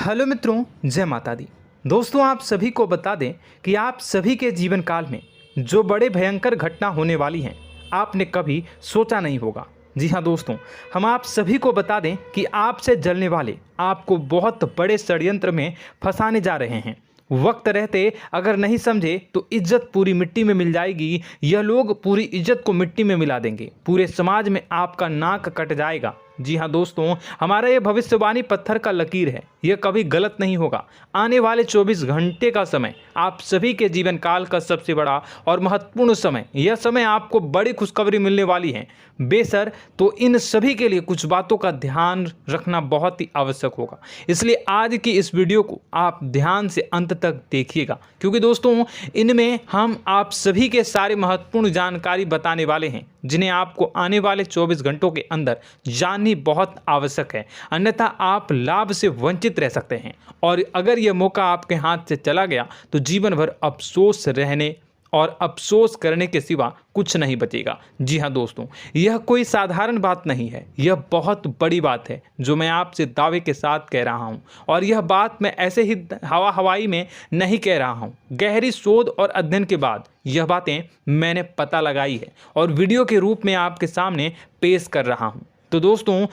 Hello मित्रों, जय माता दी। दोस्तों, आप सभी को बता दें कि आप सभी के जीवन काल में जो बड़े भयंकर घटना होने वाली हैं, आपने कभी सोचा नहीं होगा। जी हाँ दोस्तों, हम आप सभी को बता दें कि आपसे जलने वाले आपको बहुत बड़े षड्यंत्र में फंसाने जा रहे हैं। वक्त रहते अगर नहीं समझे तो इज्जत पूरी मिट्टी में मिल जाएगी। यह लोग पूरी इज्जत को मिट्टी में मिला देंगे। पूरे समाज में आपका नाक कट जाएगा। जी हाँ दोस्तों, हमारा ये भविष्यवाणी पत्थर का लकीर है, यह कभी गलत नहीं होगा। आने वाले 24 घंटे का समय आप सभी के जीवन काल का सबसे बड़ा और महत्वपूर्ण समय। यह समय आपको बड़ी खुशखबरी मिलने वाली है बेसर, तो इन सभी के लिए कुछ बातों का ध्यान रखना बहुत ही आवश्यक होगा। इसलिए आज की इस वीडियो को आप ध्यान से अंत तक देखिएगा, क्योंकि दोस्तों इनमें हम आप सभी के सारे महत्वपूर्ण जानकारी बताने वाले हैं, जिन्हें आपको आने वाले 24 घंटों के अंदर जाननी बहुत आवश्यक है। अन्यथा आप लाभ से वंचित रह सकते हैं, और अगर यह मौका आपके हाथ से चला गया तो जीवन भर अफसोस रहने और अफसोस करने के सिवा कुछ नहीं बचेगा। जी हाँ दोस्तों, यह कोई साधारण बात नहीं है, यह बहुत बड़ी बात है जो मैं आपसे दावे के साथ कह रहा हूँ। और यह बात मैं ऐसे ही हवाई में नहीं कह रहा हूँ। गहरी शोध और अध्ययन के बाद यह बातें मैंने पता लगाई है और वीडियो के रूप में आपके सामने पेश कर रहा हूँ। तो दोस्तों,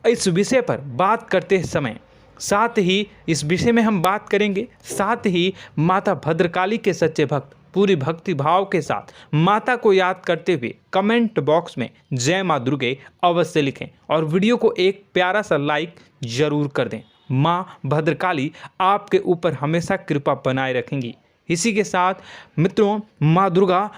इस विषय पर बात करते समय साथ ही इस विषय में हम बात करेंगे, साथ ही माता भद्रकाली के सच्चे भक्त पूरी भक्ति भाव के साथ माता को याद करते हुए कमेंट बॉक्स में जय माँ दुर्गे अवश्य लिखें और वीडियो को एक प्यारा सा लाइक जरूर कर दें। माँ भद्रकाली आपके ऊपर हमेशा कृपा बनाए रखेंगी। इसी के साथ मित्रों, माँ दुर्गा,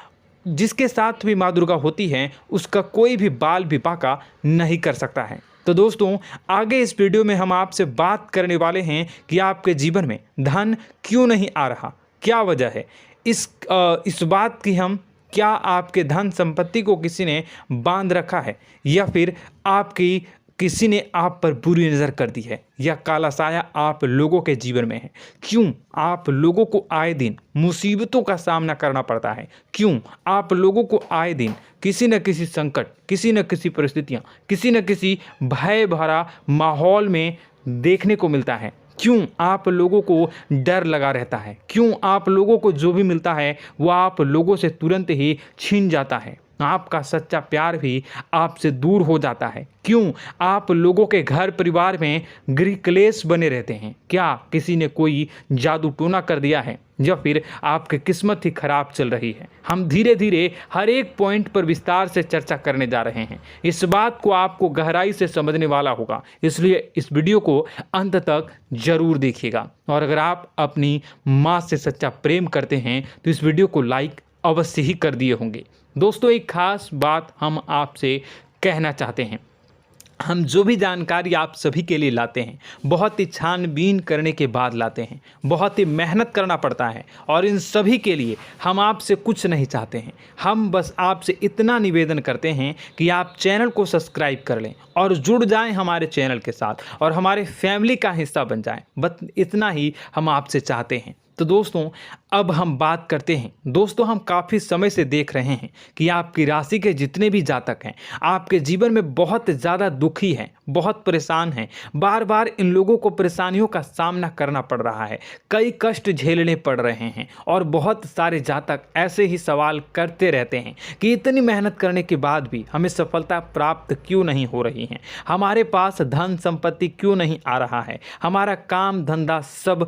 जिसके साथ भी माँ दुर्गा होती हैं, उसका कोई भी बाल भी बांका नहीं कर सकता है। तो दोस्तों, आगे इस वीडियो में हम आपसे बात करने वाले हैं कि आपके जीवन में धन क्यों नहीं आ रहा, क्या वजह है इस बात की। हम क्या आपके धन संपत्ति को किसी ने बांध रखा है, या फिर आपकी किसी ने आप पर बुरी नज़र कर दी है, या काला साया आप लोगों के जीवन में है। क्यों आप लोगों को आए दिन मुसीबतों का सामना करना पड़ता है, क्यों आप लोगों को आए दिन किसी न किसी संकट, किसी न किसी परिस्थितियाँ, किसी न किसी भय भरा माहौल में देखने को मिलता है, क्यों आप लोगों को डर लगा रहता है, क्यों आप लोगों को जो भी मिलता है वो आप लोगों से तुरंत ही छीन जाता है, आपका सच्चा प्यार भी आपसे दूर हो जाता है, क्यों आप लोगों के घर परिवार में गृह क्लेश बने रहते हैं। क्या किसी ने कोई जादू टोना कर दिया है, या फिर आपकी किस्मत ही खराब चल रही है। हम धीरे धीरे हर एक पॉइंट पर विस्तार से चर्चा करने जा रहे हैं। इस बात को आपको गहराई से समझने वाला होगा, इसलिए इस वीडियो को अंत तक जरूर देखिएगा। और अगर आप अपनी माँ से सच्चा प्रेम करते हैं तो इस वीडियो को लाइक अवश्य ही कर दिए होंगे। दोस्तों, एक खास बात हम आपसे कहना चाहते हैं। हम जो भी जानकारी आप सभी के लिए लाते हैं, बहुत ही छानबीन करने के बाद लाते हैं, बहुत ही मेहनत करना पड़ता है, और इन सभी के लिए हम आपसे कुछ नहीं चाहते हैं। हम बस आपसे इतना निवेदन करते हैं कि आप चैनल को सब्सक्राइब कर लें और जुड़ जाएं हमारे चैनल के साथ और हमारे फैमिली का हिस्सा बन जाएं। बस इतना ही हम आपसे चाहते हैं। तो दोस्तों, अब हम बात करते हैं। दोस्तों, हम काफ़ी समय से देख रहे हैं कि आपकी राशि के जितने भी जातक हैं, आपके जीवन में बहुत ज़्यादा दुखी हैं, बहुत परेशान हैं। बार बार इन लोगों को परेशानियों का सामना करना पड़ रहा है, कई कष्ट झेलने पड़ रहे हैं, और बहुत सारे जातक ऐसे ही सवाल करते रहते हैं कि इतनी मेहनत करने के बाद भी हमें सफलता प्राप्त क्यों नहीं हो रही है, हमारे पास धन संपत्ति क्यों नहीं आ रहा है, हमारा काम धंधा सब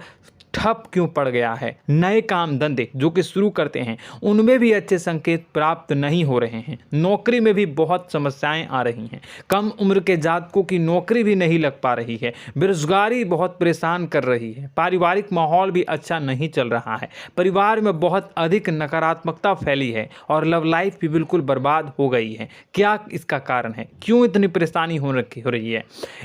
ठप क्यों पड़ गया है, नए काम धंधे जो कि शुरू करते हैं उनमें भी अच्छे संकेत प्राप्त नहीं हो रहे हैं, नौकरी में भी बहुत समस्याएं आ रही हैं, कम उम्र के जातकों की नौकरी भी नहीं लग पा रही है, बेरोजगारी बहुत परेशान कर रही है, पारिवारिक माहौल भी अच्छा नहीं चल रहा है, परिवार में बहुत अधिक नकारात्मकता फैली है, और लव लाइफ भी बिल्कुल बर्बाद हो गई है। क्या इसका कारण है, क्यों इतनी परेशानी हो रही है?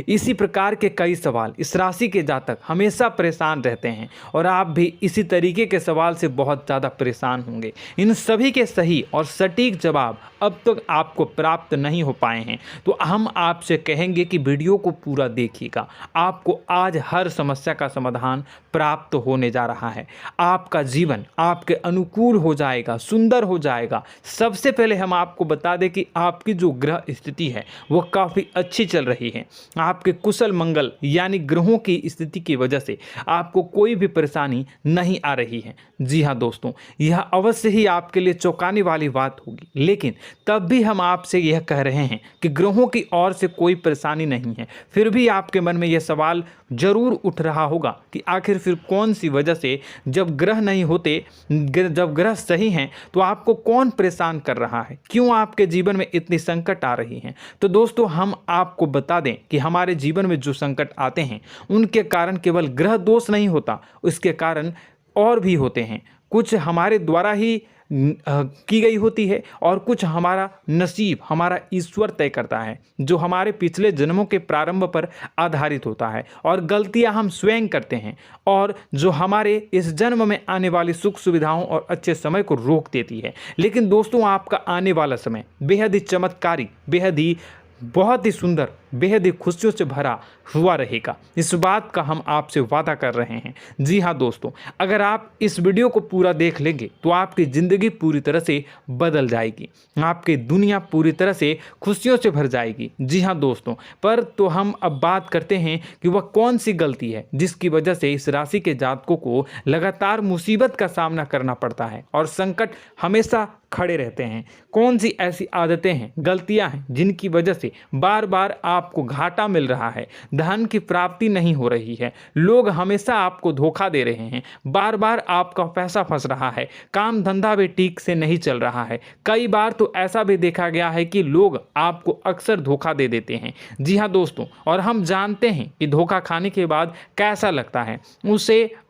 इसी प्रकार के कई सवाल इस राशि के जातक हमेशा परेशान रहते हैं, और आप भी इसी तरीके के सवाल से बहुत ज़्यादा परेशान होंगे। इन सभी के सही और सटीक जवाब अब तक आपको प्राप्त नहीं हो पाए हैं, तो हम आपसे कहेंगे कि वीडियो को पूरा देखिएगा। आपको आज हर समस्या का समाधान प्राप्त होने जा रहा है। आपका जीवन आपके अनुकूल हो जाएगा, सुंदर हो जाएगा। सबसे पहले हम आपको बता दें कि आपकी जो ग्रह स्थिति है वो काफ़ी अच्छी चल रही है। आपके कुशल मंगल यानी ग्रहों की स्थिति की वजह से आपको कोई भी परेशानी नहीं आ रही है। जी हाँ दोस्तों, यह अवश्य ही आपके लिए चौंकाने वाली बात होगी, लेकिन तब भी हम आपसे यह कह रहे हैं कि ग्रहों की ओर से कोई परेशानी नहीं है। फिर भी आपके मन में यह सवाल जरूर उठ रहा होगा कि आखिर फिर कौन सी वजह से, जब ग्रह नहीं होते, जब ग्रह सही हैं, तो आपको कौन परेशान कर रहा है, क्यों आपके जीवन में इतनी संकट आ रही हैं। तो दोस्तों, हम आपको बता दें कि हमारे जीवन में जो संकट आते हैं उनके कारण केवल ग्रह दोष नहीं होता, उसके कारण और भी होते हैं। कुछ हमारे द्वारा ही की गई होती है और कुछ हमारा नसीब, हमारा ईश्वर तय करता है, जो हमारे पिछले जन्मों के प्रारंभ पर आधारित होता है। और गलतियां हम स्वयं करते हैं और जो हमारे इस जन्म में आने वाली सुख सुविधाओं और अच्छे समय को रोक देती है। लेकिन दोस्तों, आपका आने वाला समय बेहद ही चमत्कारी, बेहद ही बहुत ही सुंदर, बेहद ही खुशियों से भरा हुआ रहेगा। इस बात का हम आपसे वादा कर रहे हैं। जी हाँ दोस्तों, अगर आप इस वीडियो को पूरा देख लेंगे तो आपकी ज़िंदगी पूरी तरह से बदल जाएगी, आपकी दुनिया पूरी तरह से खुशियों से भर जाएगी। जी हाँ दोस्तों, पर तो हम अब बात करते हैं कि वह कौन सी गलती है जिसकी वजह से इस राशि के जातकों को लगातार मुसीबत का सामना करना पड़ता है और संकट हमेशा खड़े रहते हैं। कौन सी ऐसी आदतें हैं, गलतियां हैं जिनकी वजह से बार बार आपको घाटा मिल रहा है, धन की प्राप्ति नहीं हो रही है, लोग हमेशा आपको धोखा दे रहे हैं, बार बार आपका पैसा फंस रहा है, काम धंधा भी ठीक से नहीं चल रहा है। कई बार तो ऐसा भी देखा गया है कि लोग आपको अक्सर धोखा दे देते हैं। जी हाँ दोस्तों, और हम जानते हैं कि धोखा खाने के बाद कैसा लगता है।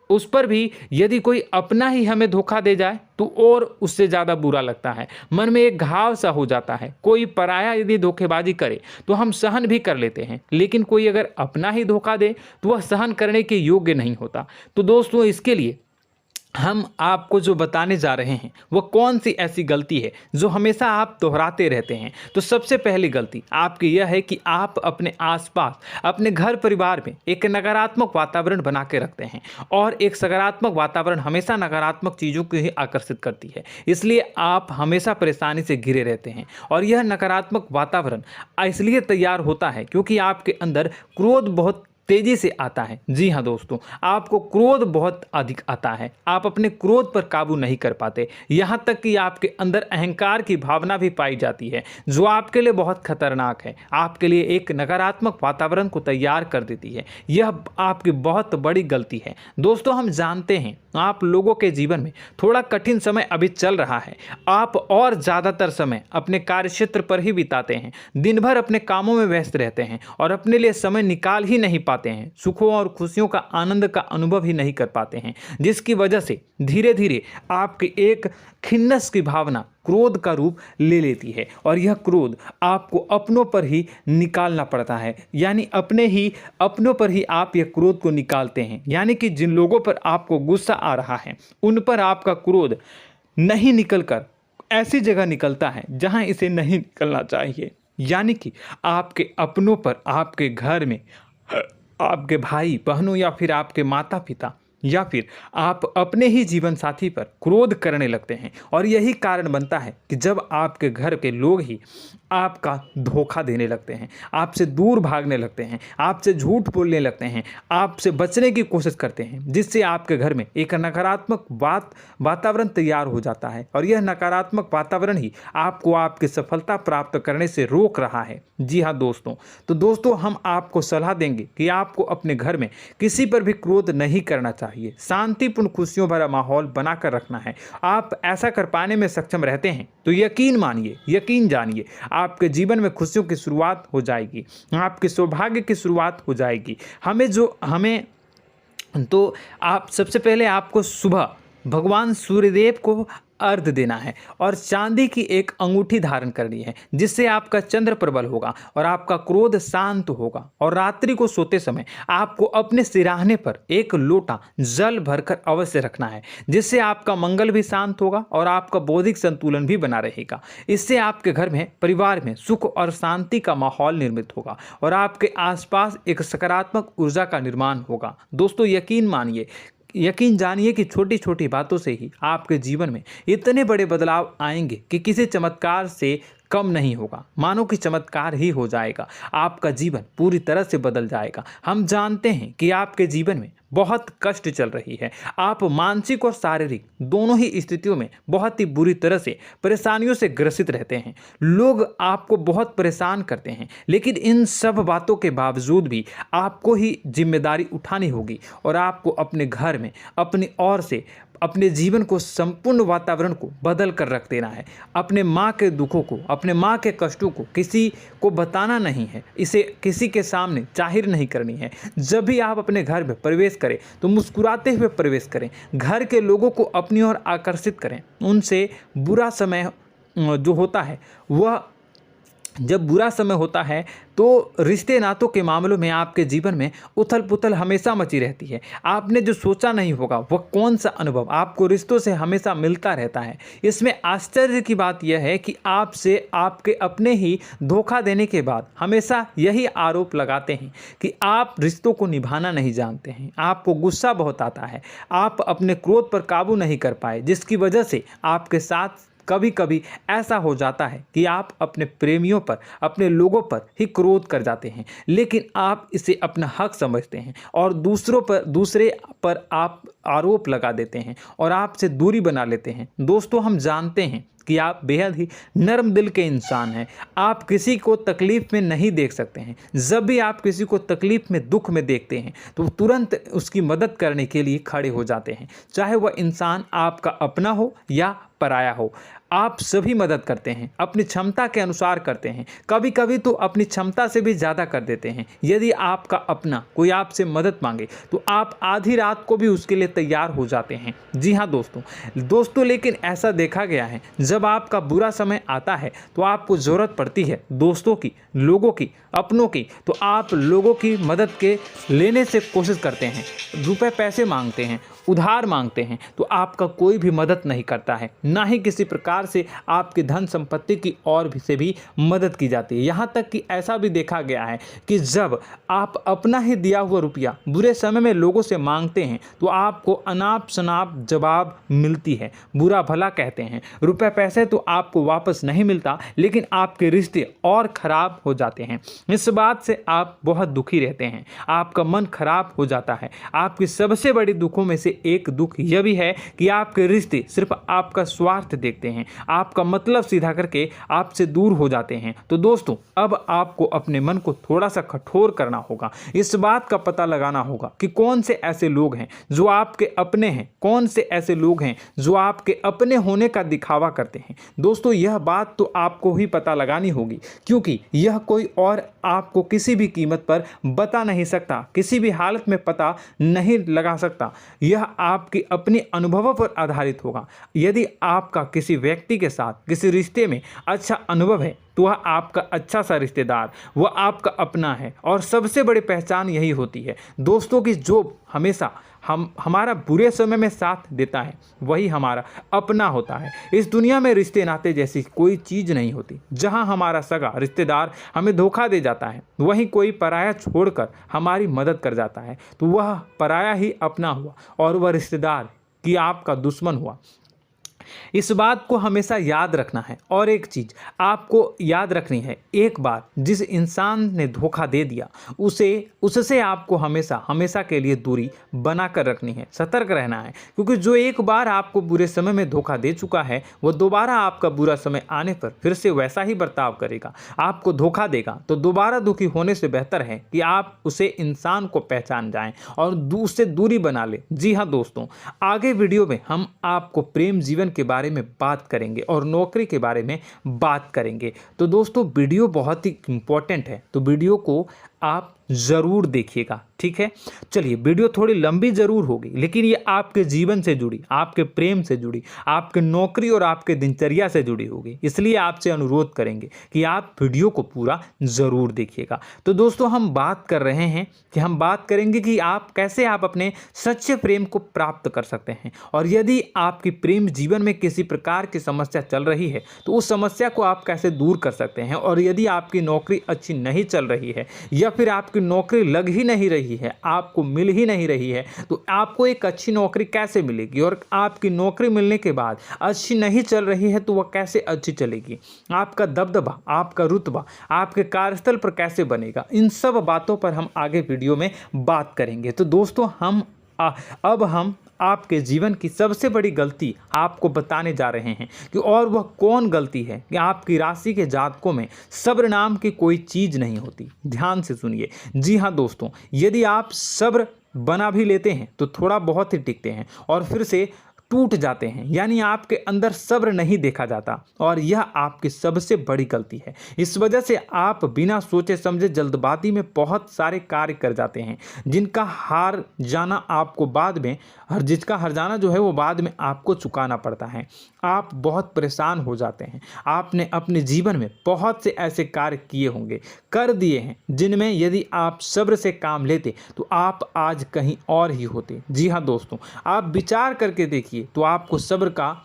उस पर भी यदि कोई अपना ही हमें धोखा दे जाए तो और उससे ज़्यादा बुरा लगता है, मन में एक घाव सा हो जाता है। कोई पराया यदि धोखेबाजी करे तो हम सहन भी कर लेते हैं, लेकिन कोई अगर अपना ही धोखा दे तो वह सहन करने के योग्य नहीं होता। तो दोस्तों, इसके लिए हम आपको जो बताने जा रहे हैं वो कौन सी ऐसी गलती है जो हमेशा आप दोहराते रहते हैं। तो सबसे पहली गलती आपकी यह है कि आप अपने आसपास, अपने घर परिवार में एक नकारात्मक वातावरण बना के रखते हैं, और एक सकारात्मक वातावरण हमेशा नकारात्मक चीज़ों को ही आकर्षित करती है। इसलिए आप हमेशा परेशानी से घिरे रहते हैं, और यह नकारात्मक वातावरण इसलिए तैयार होता है क्योंकि आपके अंदर क्रोध बहुत तेजी से आता है। जी हाँ दोस्तों, आपको क्रोध बहुत अधिक आता है, आप अपने क्रोध पर काबू नहीं कर पाते, यहाँ तक कि आपके अंदर अहंकार की भावना भी पाई जाती है, जो आपके लिए बहुत खतरनाक है, आपके लिए एक नकारात्मक वातावरण को तैयार कर देती है। यह आपकी बहुत बड़ी गलती है। दोस्तों, हम जानते हैं आप लोगों के जीवन में थोड़ा कठिन समय अभी चल रहा है। आप और ज़्यादातर समय अपने कार्यक्षेत्र पर ही बिताते हैं, दिन भर अपने कामों में व्यस्त रहते हैं और अपने लिए समय निकाल ही नहीं पाते हैं, सुखों और खुशियों का आनंद का अनुभव ही नहीं कर पाते हैं, जिसकी वजह से धीरे धीरे आपकी एक खिन्नस की भावना क्रोध का रूप ले लेती है, और यह क्रोध आपको अपनों पर ही निकालना पड़ता है। यानी अपनों पर ही आप यह क्रोध को निकालते हैं। यानी कि जिन लोगों पर आपको गुस्सा आ रहा है उन पर आपका क्रोध नहीं निकलकर ऐसी जगह निकलता है जहां इसे नहीं निकलना चाहिए। यानी कि आपके अपनों पर, आपके घर में, आपके भाई बहनों या फिर आपके माता पिता या फिर आप अपने ही जीवन साथी पर क्रोध करने लगते हैं, और यही कारण बनता है कि जब आपके घर के लोग ही आपका धोखा देने लगते हैं, आपसे दूर भागने लगते हैं, आपसे झूठ बोलने लगते हैं, आपसे बचने की कोशिश करते हैं, जिससे आपके घर में एक नकारात्मक वातावरण तैयार हो जाता है, और यह नकारात्मक वातावरण ही आपको आपकी सफलता प्राप्त करने से रोक रहा है। जी हाँ दोस्तों, तो दोस्तों, हम आपको सलाह देंगे कि आपको अपने घर में किसी पर भी क्रोध नहीं करना चाहिए, शांतिपूर्ण खुशियों भरा माहौल बनाकर रखना है। आप ऐसा कर पाने में सक्षम रहते हैं तो यकीन मानिए, यकीन जानिए, आपके जीवन में खुशियों की शुरुआत हो जाएगी, आपके सौभाग्य की शुरुआत हो जाएगी। आप सबसे पहले आपको सुबह भगवान सूर्यदेव को अर्घ्य देना है और चांदी की एक अंगूठी धारण करनी है, जिससे आपका चंद्र प्रबल होगा और आपका क्रोध शांत होगा। और रात्रि को सोते समय आपको अपने सिरहाने पर एक लोटा जल भरकर अवश्य रखना है, जिससे आपका मंगल भी शांत होगा और आपका बौद्धिक संतुलन भी बना रहेगा। इससे आपके घर में, परिवार में सुख और शांति का माहौल निर्मित होगा और आपके आसपास एक सकारात्मक ऊर्जा का निर्माण होगा। दोस्तों, यकीन जानिए कि छोटी छोटी बातों से ही आपके जीवन में इतने बड़े बदलाव आएंगे कि किसी चमत्कार से कम नहीं होगा। मानो कि चमत्कार ही हो जाएगा, आपका जीवन पूरी तरह से बदल जाएगा। हम जानते हैं कि आपके जीवन में बहुत कष्ट चल रही है, आप मानसिक और शारीरिक दोनों ही स्थितियों में बहुत ही बुरी तरह से परेशानियों से ग्रसित रहते हैं। लोग आपको बहुत परेशान करते हैं, लेकिन इन सब बातों के बावजूद भी आपको ही जिम्मेदारी उठानी होगी और आपको अपने घर में अपनी ओर से अपने जीवन को, संपूर्ण वातावरण को बदल कर रख देना है। अपने माँ के दुखों को, अपने माँ के कष्टों को किसी को बताना नहीं है, इसे किसी के सामने जाहिर नहीं करनी है। जब भी आप अपने घर में प्रवेश करें तो मुस्कुराते हुए प्रवेश करें, घर के लोगों को अपनी ओर आकर्षित करें। उनसे बुरा समय जो होता है वह जब बुरा समय होता है तो रिश्ते नातों के मामलों में आपके जीवन में उथल पुथल हमेशा मची रहती है। आपने जो सोचा नहीं होगा वह कौन सा अनुभव आपको रिश्तों से हमेशा मिलता रहता है। इसमें आश्चर्य की बात यह है कि आपसे आपके अपने ही धोखा देने के बाद हमेशा यही आरोप लगाते हैं कि आप रिश्तों को निभाना नहीं जानते हैं, आपको गुस्सा बहुत आता है, आप अपने क्रोध पर काबू नहीं कर पाए, जिसकी वजह से आपके साथ कभी कभी ऐसा हो जाता है कि आप अपने प्रेमियों पर, अपने लोगों पर ही क्रोध कर जाते हैं, लेकिन आप इसे अपना हक समझते हैं और दूसरे पर आप आरोप लगा देते हैं और आपसे दूरी बना लेते हैं। दोस्तों, हम जानते हैं कि आप बेहद ही नर्म दिल के इंसान हैं। आप किसी को तकलीफ में नहीं देख सकते हैं। जब भी आप किसी को तकलीफ में, दुख में देखते हैं तो तुरंत उसकी मदद करने के लिए खड़े हो जाते हैं, चाहे वह इंसान आपका अपना हो या पराया हो। आप सभी मदद करते हैं, अपनी क्षमता के अनुसार करते हैं, कभी कभी तो अपनी क्षमता से भी ज़्यादा कर देते हैं। यदि आपका अपना कोई आपसे मदद मांगे तो आप आधी रात को भी उसके लिए तैयार हो जाते हैं। जी हाँ दोस्तों, लेकिन ऐसा देखा गया है, जब आपका बुरा समय आता है तो आपको ज़रूरत पड़ती है दोस्तों की, लोगों की, अपनों की, तो आप लोगों की मदद के लेने से कोशिश करते हैं, रुपए पैसे मांगते हैं, उधार मांगते हैं, तो आपका कोई भी मदद नहीं करता है, ना ही किसी प्रकार से आपकी धन संपत्ति की ओर से भी मदद की जाती है। यहाँ तक कि ऐसा भी देखा गया है कि जब आप अपना ही दिया हुआ रुपया बुरे समय में लोगों से मांगते हैं तो आपको अनाप शनाप जवाब मिलती है, बुरा भला कहते हैं। रुपए पैसे तो आपको वापस नहीं मिलता, लेकिन आपके रिश्ते और खराब हो जाते हैं। इस बात से आप बहुत दुखी रहते हैं, आपका मन खराब हो जाता है। आपकी सबसे बड़ी दुखों में से एक दुख यह भी है कि आपके रिश्ते सिर्फ आपका स्वार्थ देखते हैं, आपका मतलब सीधा करके आपसे दूर हो जाते हैं। तो दोस्तों, अब आपको अपने मन को थोड़ा सा कठोर करना होगा, इस बात का पता लगाना होगा कि कौन से ऐसे लोग हैं जो आपके अपने हैं, कौन से ऐसे लोग हैं जो आपके अपने होने का दिखावा करते हैं। दोस्तों, यह बात तो आपको ही पता लगानी होगी, क्योंकि यह कोई और आपको किसी भी कीमत पर बता नहीं सकता, किसी भी हालत में पता नहीं लगा सकता। यह आपके अपने अनुभवों पर आधारित होगा। यदि आपका किसी व्यक्ति के साथ किसी रिश्ते में अच्छा अनुभव है तो वह आपका अच्छा सा रिश्तेदार, वह आपका अपना है। और सबसे बड़ी पहचान यही होती है दोस्तों की जो हमेशा हमारा बुरे समय में साथ देता है वही हमारा अपना होता है। इस दुनिया में रिश्ते नाते जैसी कोई चीज़ नहीं होती। जहां हमारा सगा रिश्तेदार हमें धोखा दे जाता है, वहीं कोई पराया छोड़कर हमारी मदद कर जाता है, तो वह पराया ही अपना हुआ और वह रिश्तेदार की आपका दुश्मन हुआ। इस बात को हमेशा याद रखना है। और एक चीज़ आपको याद रखनी है, एक बार जिस इंसान ने धोखा दे दिया उससे आपको हमेशा के लिए दूरी बना कर रखनी है, सतर्क रहना है। क्योंकि जो एक बार आपको बुरे समय में धोखा दे चुका है वो दोबारा आपका बुरा समय आने पर फिर से वैसा ही बर्ताव करेगा, आपको धोखा देगा। तो दोबारा दुखी होने से बेहतर है कि आप उसे इंसान को पहचान जाएं और उससे दूरी बना लें। जी हाँ दोस्तों, आगे वीडियो में हम आपको प्रेम जीवन के बारे में बात करेंगे और नौकरी के बारे में बात करेंगे। तो दोस्तों, वीडियो बहुत ही इम्पोर्टेंट है, तो वीडियो को आप ज़रूर देखिएगा, ठीक है। चलिए, वीडियो थोड़ी लंबी ज़रूर होगी, लेकिन ये आपके जीवन से जुड़ी, आपके प्रेम से जुड़ी, आपके नौकरी और आपके दिनचर्या से जुड़ी होगी, इसलिए आपसे अनुरोध करेंगे कि आप वीडियो को पूरा ज़रूर देखिएगा। तो दोस्तों, हम बात कर रहे हैं कि हम बात करेंगे कि आप कैसे आप अपने सच्चे प्रेम को प्राप्त कर सकते हैं, और यदि आपकी प्रेम जीवन में किसी प्रकार की समस्या चल रही है तो उस समस्या को आप कैसे दूर कर सकते हैं, और यदि आपकी नौकरी अच्छी नहीं चल रही है या फिर आपकी नौकरी लग ही नहीं रही है, आपको मिल ही नहीं रही है, तो आपको एक अच्छी नौकरी कैसे मिलेगी, और आपकी नौकरी मिलने के बाद अच्छी नहीं चल रही है तो वह कैसे अच्छी चलेगी, आपका दबदबा, आपका रुतबा आपके कार्यस्थल पर कैसे बनेगा, इन सब बातों पर हम आगे वीडियो में बात करेंगे। तो दोस्तों, अब हम आपके जीवन की सबसे बड़ी गलती आपको बताने जा रहे हैं कि और वह कौन गलती है कि आपकी राशि के जातकों में सब्र नाम की कोई चीज़ नहीं होती। ध्यान से सुनिए। जी हाँ दोस्तों, यदि आप सब्र बना भी लेते हैं तो थोड़ा बहुत ही टिकते हैं और फिर से टूट जाते हैं, यानी आपके अंदर सब्र नहीं देखा जाता, और यह आपकी सबसे बड़ी गलती है। इस वजह से आप बिना सोचे समझे जल्दबाजी में बहुत सारे कार्य कर जाते हैं, जिसका हार जाना जो है वो बाद में आपको चुकाना पड़ता है। आप बहुत परेशान हो जाते हैं। आपने अपने जीवन में बहुत से ऐसे कार्य किए होंगे, कर दिए हैं, जिनमें यदि आप सब्र से काम लेते तो आप आज कहीं और ही होते। जी हाँ दोस्तों, आप विचार करके देखिए तो आपको सब्र का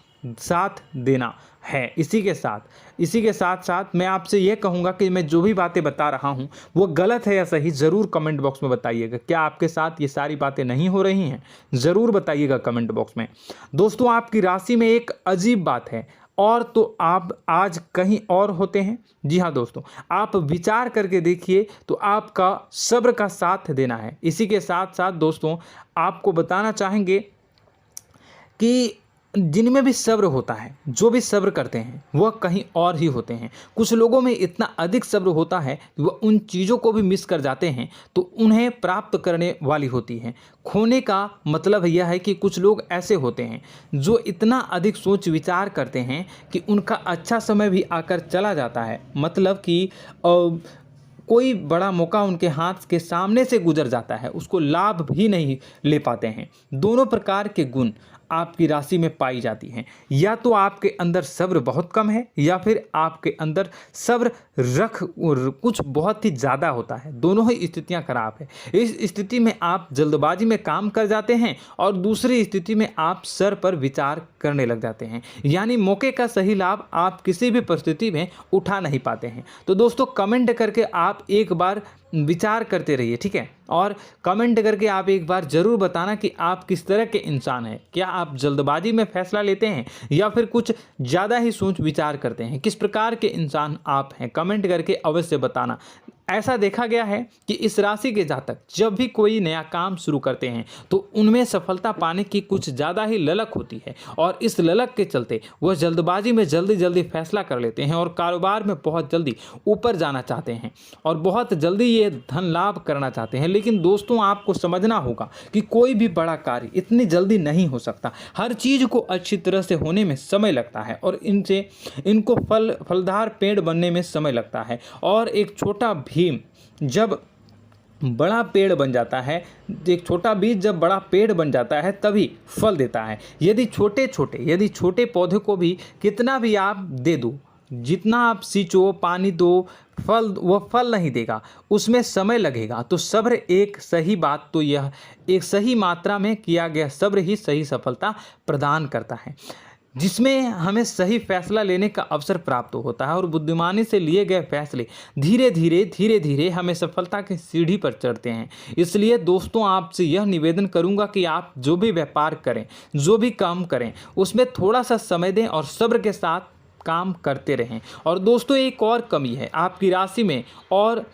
साथ देना है। इसी के साथ साथ मैं आपसे यह कहूँगा कि मैं जो भी बातें बता रहा हूँ वो गलत है या सही, ज़रूर कमेंट बॉक्स में बताइएगा। क्या आपके साथ ये सारी बातें नहीं हो रही हैं, ज़रूर बताइएगा कमेंट बॉक्स में। दोस्तों, आपकी राशि में एक अजीब बात है, और तो आप आज कहीं और होते हैं। जी हाँ दोस्तों, आप विचार करके देखिए तो आपका सब्र का साथ देना है। इसी के साथ साथ दोस्तों, आपको बताना चाहेंगे कि जिनमें भी सब्र होता है, जो भी सब्र करते हैं वह कहीं और ही होते हैं। कुछ लोगों में इतना अधिक सब्र होता है कि वह उन चीज़ों को भी मिस कर जाते हैं तो उन्हें प्राप्त करने वाली होती हैं। खोने का मतलब यह है कि कुछ लोग ऐसे होते हैं जो इतना अधिक सोच विचार करते हैं कि उनका अच्छा समय भी आकर चला जाता है, मतलब कि कोई बड़ा मौका उनके हाथ के सामने से गुजर जाता है, उसको लाभ भी नहीं ले पाते हैं। दोनों प्रकार के गुण आपकी राशि में पाई जाती हैं। या तो आपके अंदर सब्र बहुत कम है या फिर आपके अंदर सब्र कुछ बहुत ही ज़्यादा होता है। दोनों ही स्थितियां खराब है। इस स्थिति में आप जल्दबाजी में काम कर जाते हैं और दूसरी स्थिति में आप सर पर विचार करने लग जाते हैं, यानी मौके का सही लाभ आप किसी भी परिस्थिति में उठा नहीं पाते हैं। तो दोस्तों, कमेंट करके आप एक बार विचार करते रहिए, ठीक है, और कमेंट करके आप एक बार ज़रूर बताना कि आप किस तरह के इंसान हैं। क्या आप जल्दबाजी में फैसला लेते हैं या फिर कुछ ज़्यादा ही सोच विचार करते हैं? किस प्रकार के इंसान आप हैं, कमेंट करके अवश्य बताना। ऐसा देखा गया है कि इस राशि के जातक जब भी कोई नया काम शुरू करते हैं तो उनमें सफलता पाने की कुछ ज़्यादा ही ललक होती है, और इस ललक के चलते वह जल्दबाजी में जल्दी फैसला कर लेते हैं और कारोबार में बहुत जल्दी ऊपर जाना चाहते हैं और बहुत जल्दी ये धन लाभ करना चाहते हैं। लेकिन दोस्तों, आपको समझना होगा कि कोई भी बड़ा कार्य इतनी जल्दी नहीं हो सकता। हर चीज़ को अच्छी तरह से होने में समय लगता है और इनको फलदार पेड़ बनने में समय लगता है। और एक छोटा भीम जब बड़ा पेड़ बन जाता है, एक छोटा बीज जब बड़ा पेड़ बन जाता है तभी फल देता है। यदि छोटे पौधे को भी कितना भी आप दे दो, जितना आप सींचो, पानी दो, वह फल नहीं देगा, उसमें समय लगेगा। तो सब्र एक सही मात्रा में किया गया सब्र ही सही सफलता प्रदान करता है, जिसमें हमें सही फैसला लेने का अवसर प्राप्त होता है और बुद्धिमानी से लिए गए फैसले धीरे धीरे हमें सफलता की सीढ़ी पर चढ़ते हैं। इसलिए दोस्तों, आपसे यह निवेदन करूंगा कि आप जो भी व्यापार करें, जो भी काम करें, उसमें थोड़ा सा समय दें और सब्र के साथ काम करते रहें। और दोस्तों, एक और कमी है आपकी राशि में, और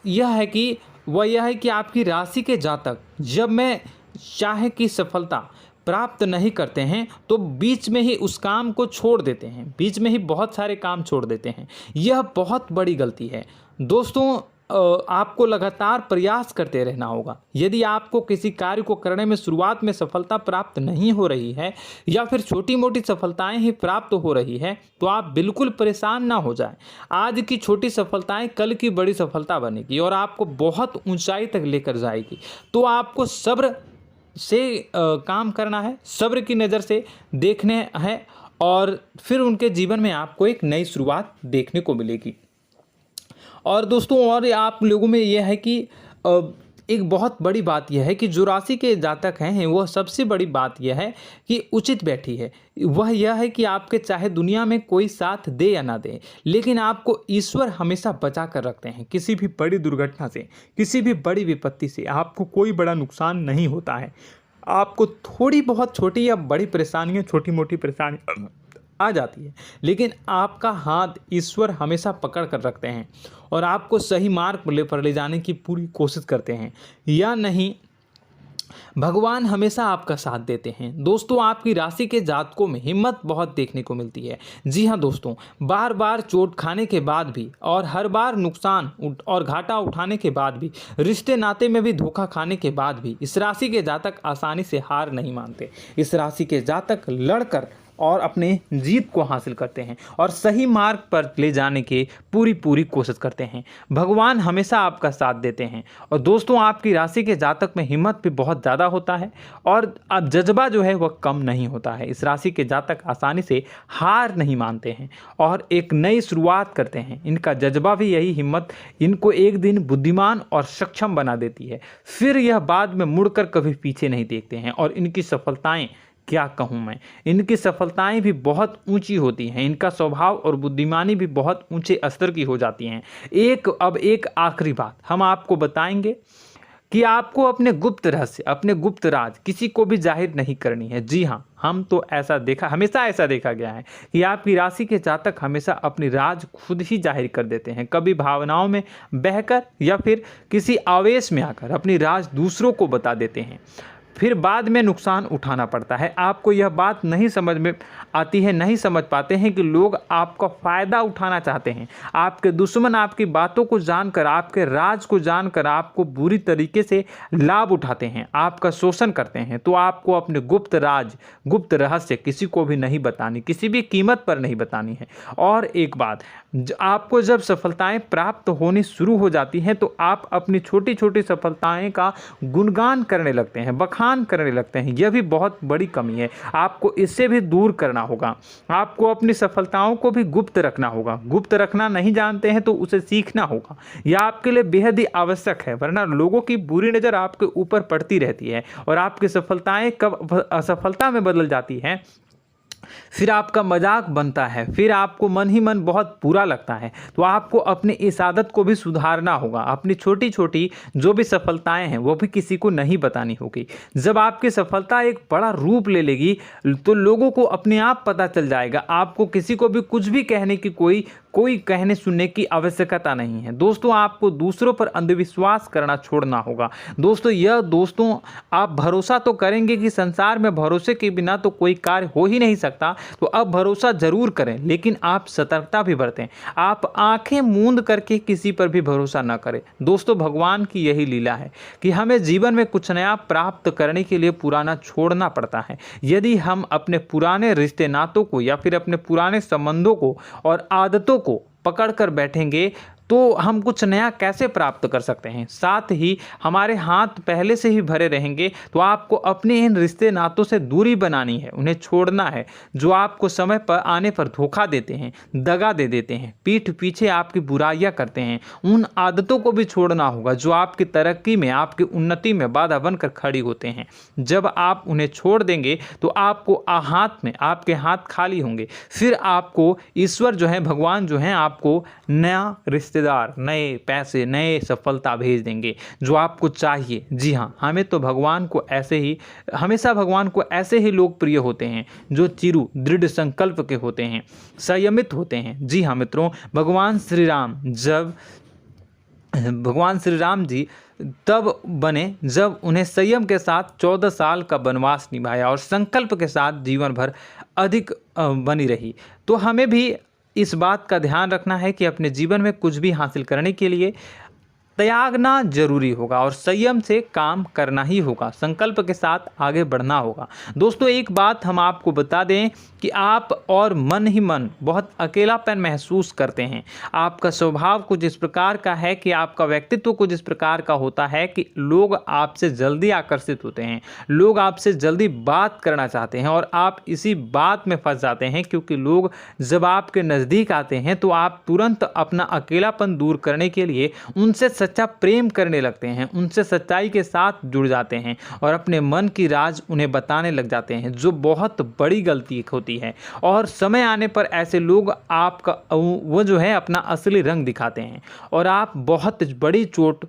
यह है कि आपकी राशि के जातक जब में चाहे कि सफलता प्राप्त नहीं करते हैं तो बीच में ही उस काम को छोड़ देते हैं, बीच में ही बहुत सारे काम छोड़ देते हैं। यह बहुत बड़ी गलती है दोस्तों। आपको लगातार प्रयास करते रहना होगा। यदि आपको किसी कार्य को करने में शुरुआत में सफलता प्राप्त नहीं हो रही है या फिर छोटी मोटी सफलताएं ही प्राप्त हो रही है तो आप बिल्कुल परेशान ना हो जाएं। आज की छोटी सफलताएं कल की बड़ी सफलता बनेगी और आपको बहुत ऊंचाई तक लेकर जाएगी। तो आपको सब्र से काम करना है, सब्र की नज़र से देखने हैं और फिर उनके जीवन में आपको एक नई शुरुआत देखने को मिलेगी। और दोस्तों और आप लोगों में यह है कि एक बहुत बड़ी बात यह है कि जो राशि के जातक हैं वह सबसे बड़ी बात यह है कि उचित बैठी है। वह यह है कि आपके चाहे दुनिया में कोई साथ दे या ना दे, लेकिन आपको ईश्वर हमेशा बचा कर रखते हैं। किसी भी बड़ी दुर्घटना से, किसी भी बड़ी विपत्ति से आपको कोई बड़ा नुकसान नहीं होता है। आपको थोड़ी बहुत छोटी या बड़ी परेशानियाँ, छोटी मोटी परेशानी आ जाती है, लेकिन आपका हाथ ईश्वर हमेशा पकड़ कर रखते हैं और आपको सही मार्ग पर ले जाने की पूरी कोशिश करते हैं। या नहीं, भगवान हमेशा आपका साथ देते हैं। दोस्तों आपकी राशि के जातकों में हिम्मत बहुत देखने को मिलती है। जी हाँ दोस्तों, बार बार चोट खाने के बाद भी और हर बार नुकसान और घाटा उठाने के बाद भी, रिश्ते नाते में भी धोखा खाने के बाद भी इस राशि के जातक आसानी से हार नहीं मानते। इस राशि के जातक लड़कर और अपने जीत को हासिल करते हैं और सही मार्ग पर ले जाने की पूरी कोशिश करते हैं। भगवान हमेशा आपका साथ देते हैं। और दोस्तों आपकी राशि के जातक में हिम्मत भी बहुत ज़्यादा होता है और अब जज्बा जो है वह कम नहीं होता है। इस राशि के जातक आसानी से हार नहीं मानते हैं और एक नई शुरुआत करते हैं। इनका जज्बा भी, यही हिम्मत इनको एक दिन बुद्धिमान और सक्षम बना देती है। फिर यह बाद में मुड़कर कभी पीछे नहीं देखते हैं और इनकी सफलताएं, क्या कहूँ मैं, इनकी सफलताएं भी बहुत ऊंची होती हैं। इनका स्वभाव और बुद्धिमानी भी बहुत ऊंचे स्तर की हो जाती हैं। अब एक आखिरी बात हम आपको बताएंगे कि आपको अपने गुप्त रहस्य, अपने गुप्त राज किसी को भी जाहिर नहीं करनी है। जी हाँ, हम तो हमेशा ऐसा देखा गया है कि आपकी राशि के जातक हमेशा अपनी राज खुद ही जाहिर कर देते हैं। कभी भावनाओं में बहकर या फिर किसी आवेश में आकर अपनी राज दूसरों को बता देते हैं, फिर बाद में नुकसान उठाना पड़ता है। आपको यह बात नहीं समझ में आती है, नहीं समझ पाते हैं कि लोग आपका फ़ायदा उठाना चाहते हैं। आपके दुश्मन आपकी बातों को जानकर, आपके राज को जानकर आपको बुरी तरीके से लाभ उठाते हैं, आपका शोषण करते हैं। तो आपको अपने गुप्त राज, गुप्त रहस्य किसी को भी नहीं बतानी, किसी भी कीमत पर नहीं बतानी है। और एक बात, आपको जब सफलताएं प्राप्त होनी शुरू हो जाती हैं तो आप अपनी छोटी छोटी सफलताएं का गुणगान करने लगते हैं, बखान करने लगते हैं। यह भी बहुत बड़ी कमी है, आपको इससे भी दूर करना होगा। आपको अपनी सफलताओं को भी गुप्त रखना होगा। गुप्त रखना नहीं जानते हैं तो उसे सीखना होगा। यह आपके लिए बेहद ही आवश्यक है, वरना लोगों की बुरी नज़र आपके ऊपर पड़ती रहती है और आपकी सफलताएं कब असफलता में बदल जाती हैं, फिर आपका मजाक बनता है, फिर आपको मन ही मन बहुत बुरा लगता है। तो आपको अपनी इस आदत को भी सुधारना होगा। अपनी छोटी छोटी जो भी सफलताएं हैं वो भी किसी को नहीं बतानी होगी। जब आपकी सफलता एक बड़ा रूप ले लेगी तो लोगों को अपने आप पता चल जाएगा। आपको किसी को भी कुछ भी कहने की कोई कहने सुनने की आवश्यकता नहीं है। दोस्तों आपको दूसरों पर अंधविश्वास करना छोड़ना होगा। दोस्तों आप भरोसा तो करेंगे कि संसार में भरोसे के बिना तो कोई कार्य हो ही नहीं सकता, तो अब भरोसा जरूर करें, लेकिन आप सतर्कता भी बरतें। आप आंखें मूंद करके किसी पर भी भरोसा न करें। दोस्तों भगवान की यही लीला है कि हमें जीवन में कुछ नया प्राप्त करने के लिए पुराना छोड़ना पड़ता है। यदि हम अपने पुराने रिश्ते नातों को या फिर अपने पुराने संबंधों को और आदतों को पकड़ कर बैठेंगे तो हम कुछ नया कैसे प्राप्त कर सकते हैं। साथ ही हमारे हाथ पहले से ही भरे रहेंगे। तो आपको अपने इन रिश्ते नातों से दूरी बनानी है, उन्हें छोड़ना है जो आपको समय पर आने पर धोखा देते हैं, दगा दे देते हैं, पीठ पीछे आपकी बुराइयां करते हैं। उन आदतों को भी छोड़ना होगा जो आपकी तरक्की में, आपकी उन्नति में बाधा बनकर खड़ी होते हैं। जब आप उन्हें छोड़ देंगे तो आपको आपके हाथ खाली होंगे। फिर आपको ईश्वर जो है, भगवान जो है, आपको नया रिश्तेदार, नए पैसे, नए सफलता भेज देंगे जो आपको चाहिए। जी हाँ, हमेशा भगवान को ऐसे ही लोग प्रिय होते हैं जो चिरु दृढ़ संकल्प के होते हैं, संयमित होते हैं। जी हाँ मित्रों, भगवान श्री राम जी तब बने जब उन्हें संयम के साथ 14 साल का वनवास निभाया और संकल्प के साथ जीवन भर अधिक बनी रही। तो हमें भी इस बात का ध्यान रखना है कि अपने जीवन में कुछ भी हासिल करने के लिए त्यागना जरूरी होगा और संयम से काम करना ही होगा। संकल्प के साथ आगे बढ़ना होगा। दोस्तों एक बात हम आपको बता दें कि आप और मन ही मन बहुत अकेलापन महसूस करते हैं। आपका स्वभाव कुछ इस प्रकार का है कि आपका व्यक्तित्व कुछ इस प्रकार का होता है कि लोग आपसे जल्दी आकर्षित होते हैं, लोग आपसे जल्दी बात करना चाहते हैं और आप इसी बात में फंस जाते हैं, क्योंकि लोग जब आपके नज़दीक आते हैं तो आप तुरंत अपना अकेलापन दूर करने के लिए उनसे सच्चा प्रेम करने लगते हैं, उनसे सच्चाई के साथ जुड़ जाते हैं और अपने मन की राज उन्हें बताने लग जाते हैं, जो बहुत बड़ी गलती होती है। और समय आने पर ऐसे लोग आपका वो जो है अपना असली रंग दिखाते हैं और आप बहुत बड़ी चोट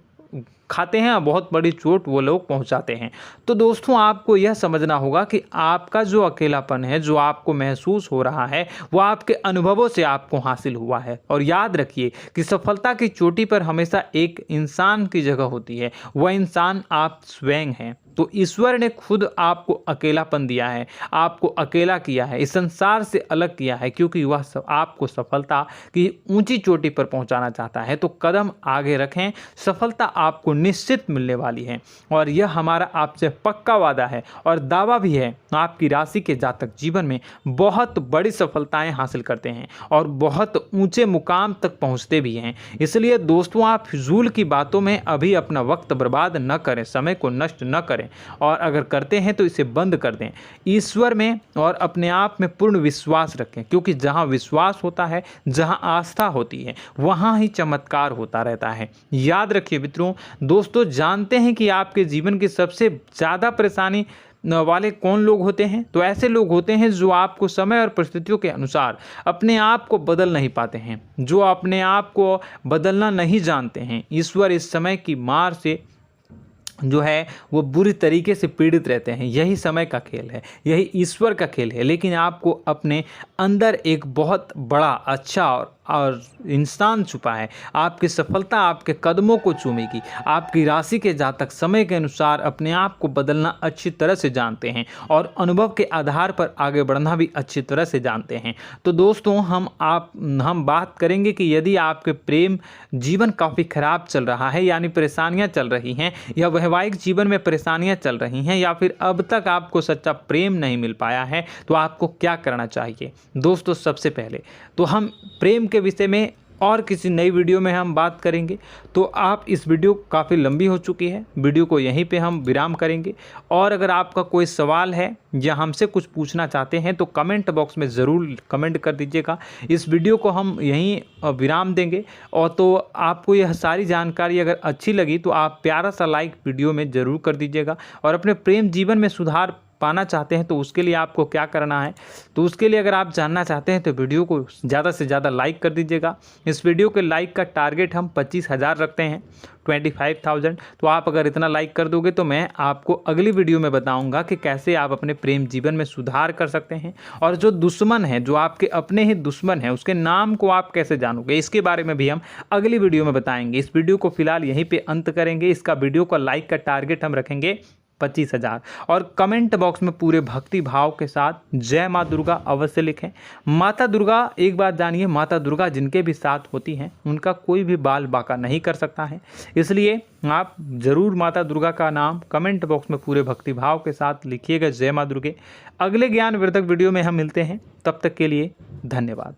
खाते हैं और बहुत बड़ी चोट वो लोग पहुंचाते हैं। तो दोस्तों आपको यह समझना होगा कि आपका जो अकेलापन है, जो आपको महसूस हो रहा है, वो आपके अनुभवों से आपको हासिल हुआ है। और याद रखिए कि सफलता की चोटी पर हमेशा एक इंसान की जगह होती है, वह इंसान आप स्वयं हैं। तो ईश्वर ने खुद आपको अकेलापन दिया है, आपको अकेला किया है, इस संसार से अलग किया है, क्योंकि वह आपको सफलता की ऊंची चोटी पर पहुंचाना चाहता है। तो कदम आगे रखें, सफलता आपको निश्चित मिलने वाली है और यह हमारा आपसे पक्का वादा है और दावा भी है। आपकी राशि के जातक जीवन में बहुत बड़ी सफलताएं हासिल करते हैं और बहुत ऊंचे मुकाम तक पहुंचते भी हैं। इसलिए दोस्तों आप फिजूल की बातों में अभी अपना वक्त बर्बाद न करें, समय को नष्ट न करें और अगर करते हैं तो इसे बंद कर दें। ईश्वर में और अपने आप में पूर्ण विश्वास रखें, क्योंकि जहां विश्वास होता है, जहां आस्था होती है, वहां ही चमत्कार होता रहता है। याद रखिए मित्रों, दोस्तों जानते हैं कि आपके जीवन की सबसे ज़्यादा परेशानी वाले कौन लोग होते हैं? तो ऐसे लोग होते हैं जो आपको समय और परिस्थितियों के अनुसार अपने आप को बदल नहीं पाते हैं, जो अपने आप को बदलना नहीं जानते हैं। ईश्वर इस समय की मार से जो है वो बुरी तरीके से पीड़ित रहते हैं। यही समय का खेल है, यही ईश्वर का खेल है। लेकिन आपको अपने अंदर एक बहुत बड़ा अच्छा और इंसान छुपा है। आपकी सफलता आपके कदमों को चूमेगी। आपकी राशि के जातक समय के अनुसार अपने आप को बदलना अच्छी तरह से जानते हैं और अनुभव के आधार पर आगे बढ़ना भी अच्छी तरह से जानते हैं। तो दोस्तों हम बात करेंगे कि यदि आपके प्रेम जीवन काफ़ी खराब चल रहा है, यानी परेशानियां चल रही हैं, या वैवाहिक जीवन में परेशानियां चल रही हैं, या फिर अब तक आपको सच्चा प्रेम नहीं मिल पाया है, तो आपको क्या करना चाहिए? दोस्तों सबसे पहले तो हम प्रेम के विषय में और किसी नई वीडियो में हम बात करेंगे। तो आप इस वीडियो काफ़ी लंबी हो चुकी है, वीडियो को यहीं पे हम विराम करेंगे। और अगर आपका कोई सवाल है या हमसे कुछ पूछना चाहते हैं तो कमेंट बॉक्स में ज़रूर कमेंट कर दीजिएगा। इस वीडियो को हम यहीं विराम देंगे। और तो आपको यह सारी जानकारी अगर अच्छी लगी तो आप प्यारा सा लाइक वीडियो में ज़रूर कर दीजिएगा। और अपने प्रेम जीवन में सुधार पाना चाहते हैं तो उसके लिए आपको क्या करना है, तो उसके लिए अगर आप जानना चाहते हैं तो वीडियो को ज़्यादा से ज़्यादा लाइक कर दीजिएगा। इस वीडियो के लाइक का टारगेट हम 25,000 रखते हैं, 25,000। तो आप अगर इतना लाइक कर दोगे तो मैं आपको अगली वीडियो में बताऊंगा कि कैसे आप अपने प्रेम जीवन में सुधार कर सकते हैं। और जो दुश्मन है, जो आपके अपने ही दुश्मन है, उसके नाम को आप कैसे जानोगे, इसके बारे में भी हम अगली वीडियो में बताएंगे। इस वीडियो को फिलहाल यहीं पे अंत करेंगे। इसका वीडियो का लाइक का टारगेट हम रखेंगे 25,000। और कमेंट बॉक्स में पूरे भक्ति भाव के साथ जय माँ दुर्गा अवश्य लिखें। माता दुर्गा, एक बात जानिए, माता दुर्गा जिनके भी साथ होती हैं उनका कोई भी बाल बाका नहीं कर सकता है। इसलिए आप ज़रूर माता दुर्गा का नाम कमेंट बॉक्स में पूरे भक्ति भाव के साथ लिखिएगा, जय माँ दुर्गे। अगले ज्ञानवर्धक वीडियो में हम मिलते हैं, तब तक के लिए धन्यवाद।